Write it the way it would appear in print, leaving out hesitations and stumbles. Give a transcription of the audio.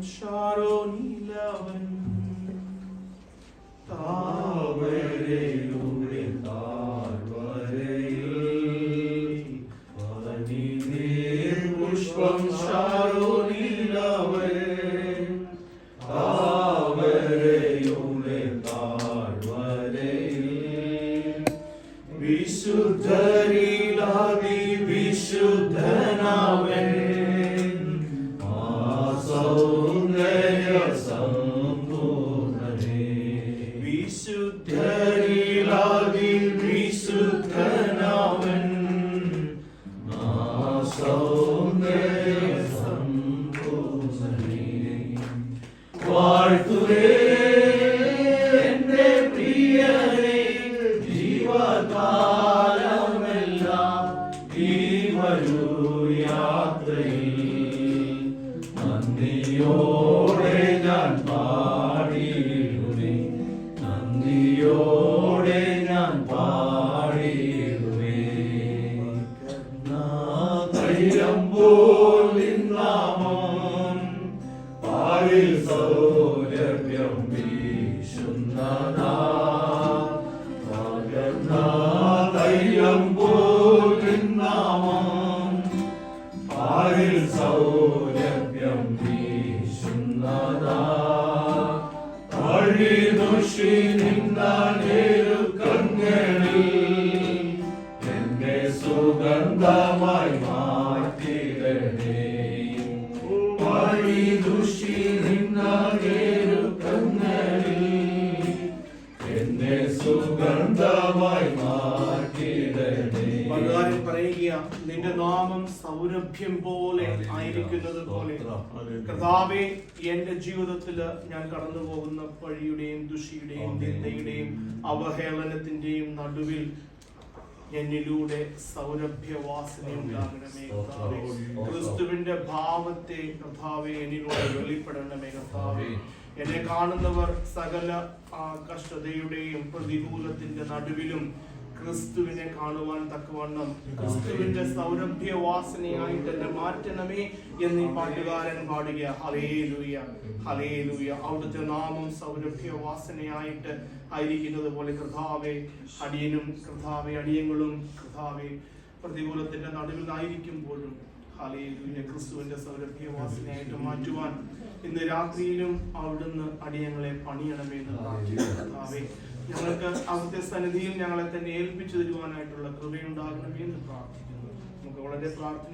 ഷാരോനിലവൻ താവരയുടെ താഴ്വരയിൽ പനിനീർ പുഷ്പം ഷാരോനിലവൻ താവരയുടെ താഴ്വരയിൽ വിശുദ്ധരിലാതി വിശുദ്ധനാവൻ വിശുദ്ധരിലാതി വിശുദ്ധനാവൻ സൗന്ദര്യ സമ്പൂർണ്ണനേ വാഴ്ത്തുവേ എന്റെ പ്രിയരേ ജീവകാലമെല്ലാം ഈ വരൂ യാത്രയിൽ നന്ദിയോടെ ഞാൻ പാടിയിടുമേ നന്ദിയോടെ ഞാൻ പാടിയിടുമേ ധൈര്യം പോൽ നിന്നാമം പാലിൽ സൗരഭ്യം വീശുന്നതാ ധൈര്യം പോൽ നിന്നാമം പാലിൽ സൗരഭ്യം വീശുന്നതാ വഴിദുഷി നിന്നേരുക്കങ്ങളിൽ എന്നെ സുഗന്ധമായി മാറ്റിടണേ വഴിദുഷി നിന്നേരുക്കങ്ങളിൽ എന്നെ സുഗന്ധമായി മാറ്റിടണേ. പലരും പറയുക നിന്റെ നാമം സൗരഭ്യം പോലെ ആയിരിക്കുന്നത് പോലെ കർത്താവേ എന്റെ ജീവിതത്തില് ഞാൻ കടന്നു പോകുന്ന പഴിയുടെയും ദുഷിയുടെയും നിന്ദയുടെയും അവഹേളനത്തിന്റെയും നടുവിൽ എന്നിലൂടെ സൗരഭ്യവാസന ഉണ്ടാകണമേ കർത്താവേ. ക്രിസ്തുവിന്റെ ഭാവത്തെ കർത്താവേ എന്നിലൂടെ വെളിപ്പെടണമേ കർത്താവേ. എന്നെ കാണുന്നവർ സകല കഷ്ടതയുടെയും പ്രതികൂലത്തിന്റെ നടുവിലും ക്രിസ്തുവിനെ കാണുവാൻ തക്കവണ്ണം ക്രിസ്തുവിന്റെ സൗരഭ്യവാസനയായിട്ട് എന്നെ മാറ്റണമേ എന്ന് ഈ പാട്ടുകാരൻ പാടുക. Hallelujah hallelujah. അവിടുത്തെ നാമം സൗരഭ്യവാസനയായിട്ട് ആയിരിക്കുന്നത് പോലെ കർത്താവേ അടിയനും കർത്താവേ അടിയങ്ങളും കർത്താവേ പ്രതികൂലത്തിന്റെ നടുവിലായിരിക്കുമ്പോഴും ഹല്ലേലൂയ ക്രിസ്തുവിന്റെ സൗരഭ്യവാസനയായിട്ട് മാറ്റുവാൻ ഇന്ന് രാത്രിയിലും അവിടുന്ന് അടിയങ്ങളെ പണിയണമേ എന്ന് പ്രാർത്ഥിക്കുന്നു കർത്താവേ. ഞങ്ങൾക്ക് അവിടുത്തെ സന്നിധിയിൽ ഞങ്ങളെ തന്നെ ഏൽപ്പിച്ചു തരുവാനായിട്ടുള്ള കൃപയുണ്ടാകണമേ എന്ന് പ്രാർത്ഥിക്കുന്നു. നമുക്ക് വളരെ പ്രാർത്ഥന